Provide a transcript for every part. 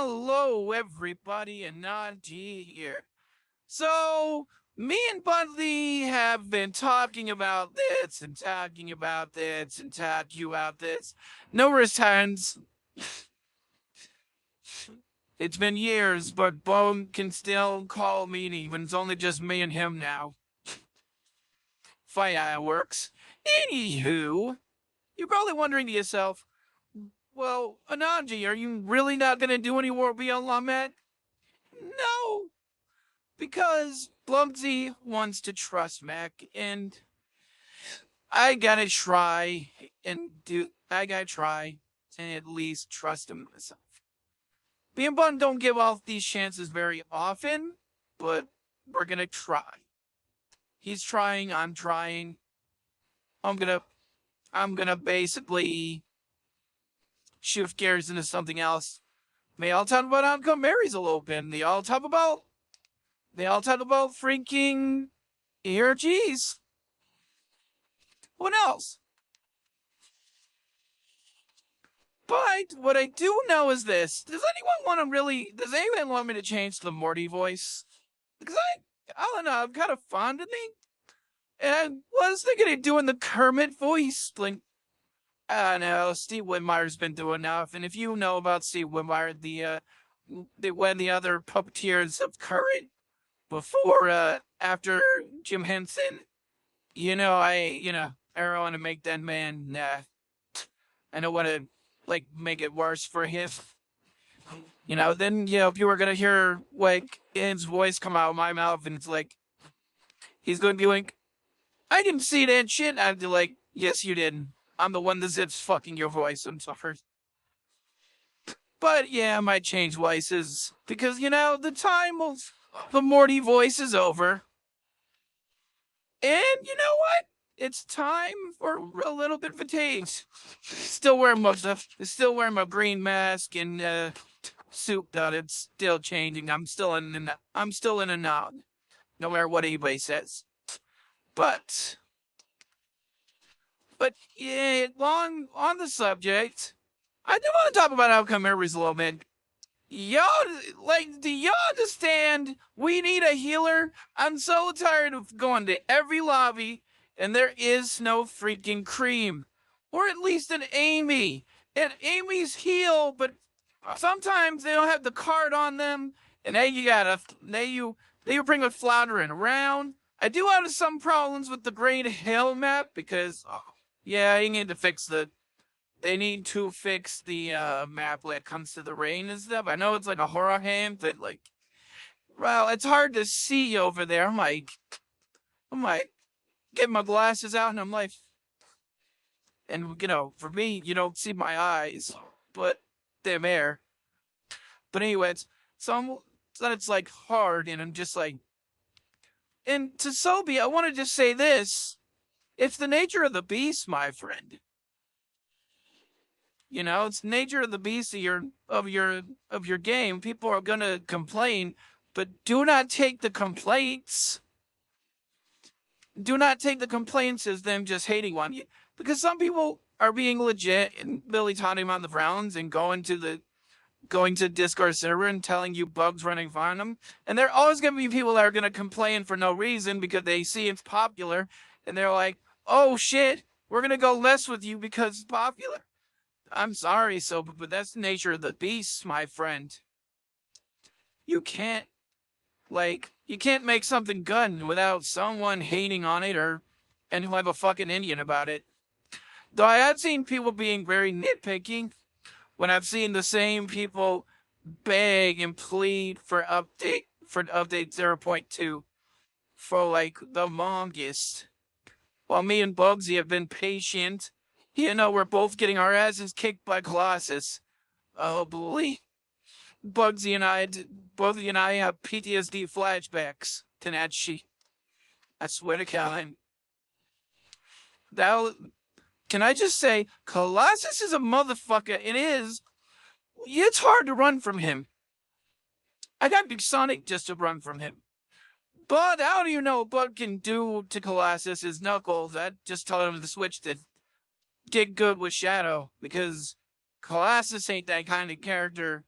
Hello, everybody, Anon G here. So, me and Budley have been talking about this and talking about this and talking about this numerous times. It's been years, but Bone can still call me when it's only just me and him now. Fireworks. Anywho, you're probably wondering to yourself, well, Ananji, are you really not going to do any more beyond Lamet? No, because Bugsy wants to trust Mac, and I gotta try I gotta try to at least trust him myself. Me and Bun don't give off these chances very often, but we're gonna try. He's trying, I'm trying. I'm gonna, I'm gonna basically shift gears into something else. They all talk about outcome Marys a little bit, and they all talk about freaking ERGs. What else? But what I do know is this. Does anyone want me to change the Morty voice? Because I don't know, I'm kind of fond of me. And I was thinking of doing the Kermit voice. Like, I don't know, Steve Whitmire's been doing enough. And if you know about Steve Whitmire, when the other puppeteers of current after Jim Henson, I don't want to make that man, I don't want to, like, make it worse for him. Then, if you were going to hear, like, his voice come out of my mouth and it's like, he's going to be like, I didn't see that shit. I'd be like, yes, you did. I'm the one that's fucking your voice. I'm sorry. But yeah, I might change voices because, the time of the Morty voice is over. And you know what? It's time for a little bit of a taste. Still wearing my stuff. Still wearing my green mask and suit. But it's still changing. I'm still in a nod, no matter what anybody says. But yeah, long on the subject, I do want to talk about outcome errors a little bit. Y'all, like, do y'all understand? We need a healer. I'm so tired of going to every lobby and there is no freaking cream. Or at least an Amy. And Amy's heal, but sometimes they don't have the card on them. And you bring a floundering around. I do have some problems with the Great Hill map because, yeah, they need to fix the map when it comes to the rain and stuff. I know it's like a horror game, but like, well, it's hard to see over there. I'm like, get my glasses out, and I'm like, and for me, you don't see my eyes, but they're there. But anyways, so it's like hard, and I'm just like, and to Sobi, I want to just say this: it's the nature of the beast, my friend. It's nature of the beast of your game. People are gonna complain, but do not take the complaints. Do not take the complaints as them just hating on you, because some people are being legit and Billy talking on the Browns and going to Discord server and telling you bugs running on them. And there are always gonna be people that are gonna complain for no reason because they see it's popular and they're like, oh shit, we're gonna go less with you because it's popular. I'm sorry, but that's the nature of the beast, my friend. You can't, you can't make something good without someone hating on it and who have a fucking Indian about it. Though I have seen people being very nitpicking when I've seen the same people beg and plead for update 0.2 for like the longest. While me and Bugsy have been patient, we're both getting our asses kicked by Kolossus. Oh boy. Bugsy and I, Bugsy and I have PTSD flashbacks to that shit. I swear to God. That, can I just say, Kolossus is a motherfucker. It is. It's hard to run from him. I got Big Sonic just to run from him. But how do you know what Bug can do to Kolossus is Knuckles? I just told him to switch to get good with Shadow, because Kolossus ain't that kind of character.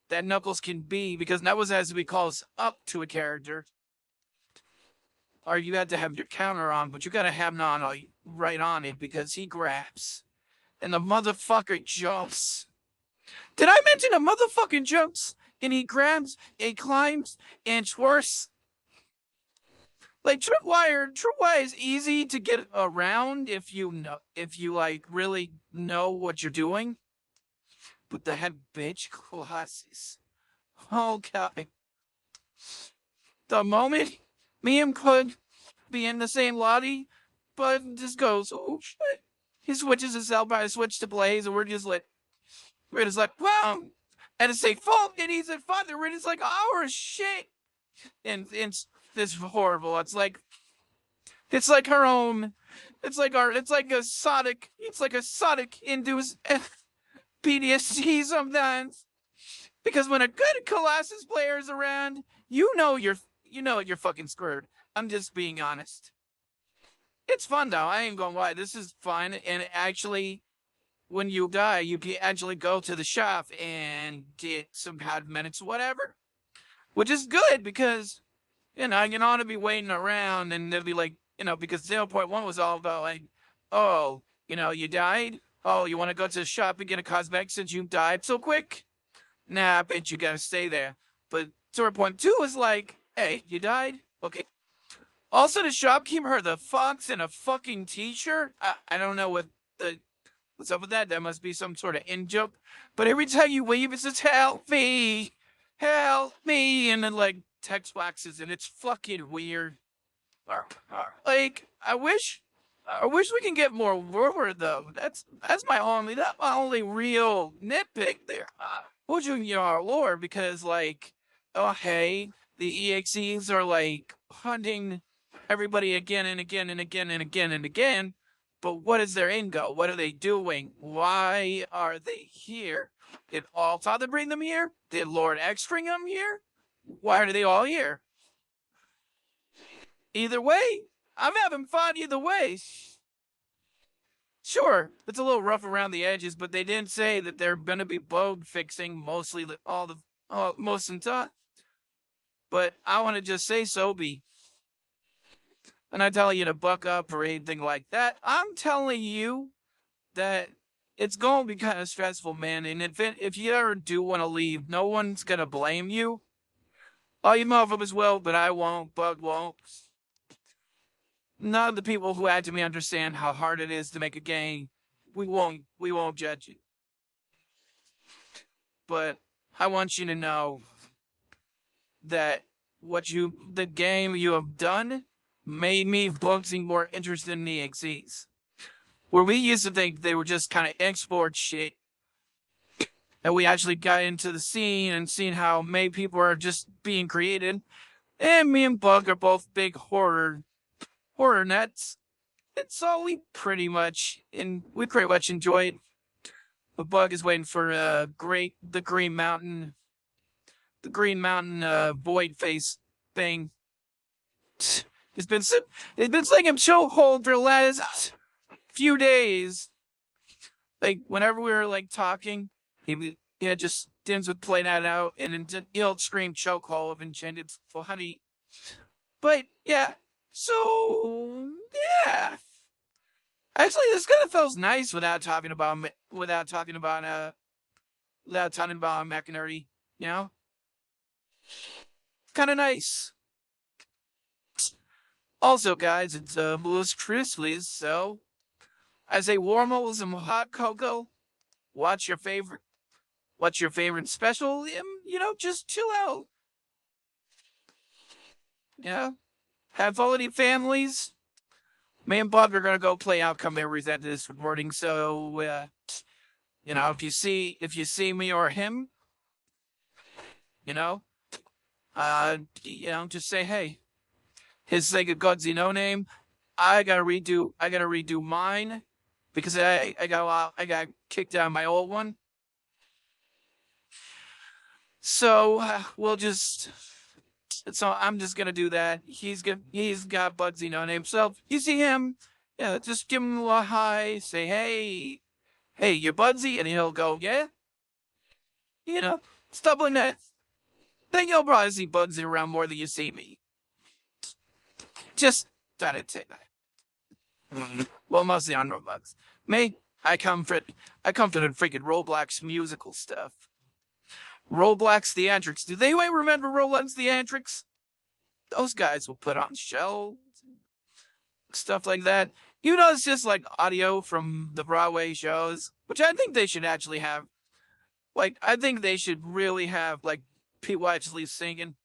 that Knuckles can be, because Knuckles has to be close up to a character, or you had to have your counter on, but you gotta have him on right on it because he grabs and the motherfucker jumps. Did I mention the motherfucking jumps? And he grabs, he climbs, and worse. Like Tripwire is easy to get around if you know, if you like really know what you're doing. But the head bitch Kolossus. Oh god. The moment me and could be in the same lobby, but just goes, oh shit. He switches his cell by switch to Blaze, and we're just like, wow. And it's a fault, and he's a father, we're just like, our shit. And it's this horrible. It's like her own. It's like a Sonic induced PTSD sometimes. Because when a good Colossus player is around, you know you're fucking screwed. I'm just being honest. It's fun though. I ain't gonna lie. This is fun, and actually, when you die, you can actually go to the shop and get some cosmetics, whatever, which is good because you don't want to be waiting around and they'll be like, because 0.1 was all about like, oh, you died. Oh, you want to go to the shop and get a cosmetic since you died so quick? Nah, I bet you gotta stay there. But 0.2 is like, hey, you died? Okay. Also, the shopkeeper, the fox in a fucking t-shirt. I don't know what's up with that. That must be some sort of in joke. But every time you leave, it says, help me, and then like text boxes, and it's fucking weird. Like, I wish we can get more lore though. That's my only real nitpick there. Would you our lore because like, oh hey, the EXEs are like hunting everybody again and again and again and again and again. But what is their end goal? What are they doing? Why are they here? Did All Father bring them here? Did Lord X bring them here? Why are they all here? Either way, I'm having fun either way. Sure, it's a little rough around the edges, but they didn't say that they're gonna be bug fixing mostly most of the time. But I want to just say so be. I'm not telling you to buck up or anything like that. I'm telling you that it's going to be kind of stressful, man. And if you ever do want to leave, no one's gonna blame you. All you motherfuckers will, but I won't. Bug won't. None of the people who actually understand how hard it is to make a game, we won't judge you. But I want you to know that the game you have done made me Bugsy more interested in the EXEs. Where we used to think they were just kind of export shit, and we actually got into the scene and seen how many people are just being created. And me and Bug are both big horror nuts. And so we pretty much enjoy it. But Bug is waiting for the Green Mountain void face thing. It's been saying him chokehold for the last few days. Like whenever we were like talking, he just Dims would play that out and then he'll scream chokehold of enchanted for honey. But yeah, so yeah. Actually, this kind of feels nice without talking about McInerney. You know, kind of nice. Also, guys, it's Louis Chrisley, so I say warm up with some hot cocoa. Watch your favorite. What's your favorite special? Just chill out. Yeah, have holiday families. Me and Bob are gonna go play Outcome Memories after this recording. So, if you see me or him, you know, just say hey. His Sega Godsy no name. I gotta redo mine because I got kicked out of my old one. So I'm just gonna do that. He's got Bugsy no name. So you see him, yeah, just give him a hi, say hey, you're Bugsy, and he'll go, yeah, you know. Stuff like that. Then you'll probably see Bugsy around more than you see me. Just thought I'd say that. Well, mostly on Roblox. Me, I come for the freaking Roblox musical stuff. Roblox theatrics. Do they remember Roblox theatrics? Those guys will put on shows, stuff like that. You know, it's just like audio from the Broadway shows, which I think they should actually have. Like, I think they should really have, like, Pete Watchley singing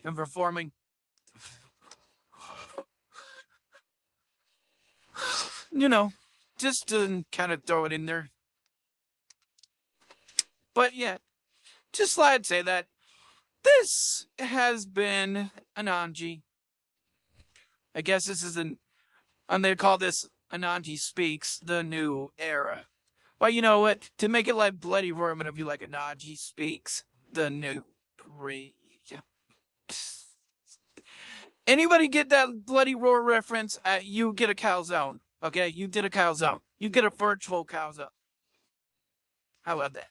and performing. You know, just to kind of throw it in there. But yeah, just thought I'd say that this has been Anon G. I guess this is and they call this Anon G Speaks, the new era. Well, you know what? To make it like Bloody Roar, I'm gonna be like Anon G Speaks, the new breed. Anybody get that Bloody Roar reference? You get a calzone. Okay, you did a calzone. You get a virtual calzone. How about that?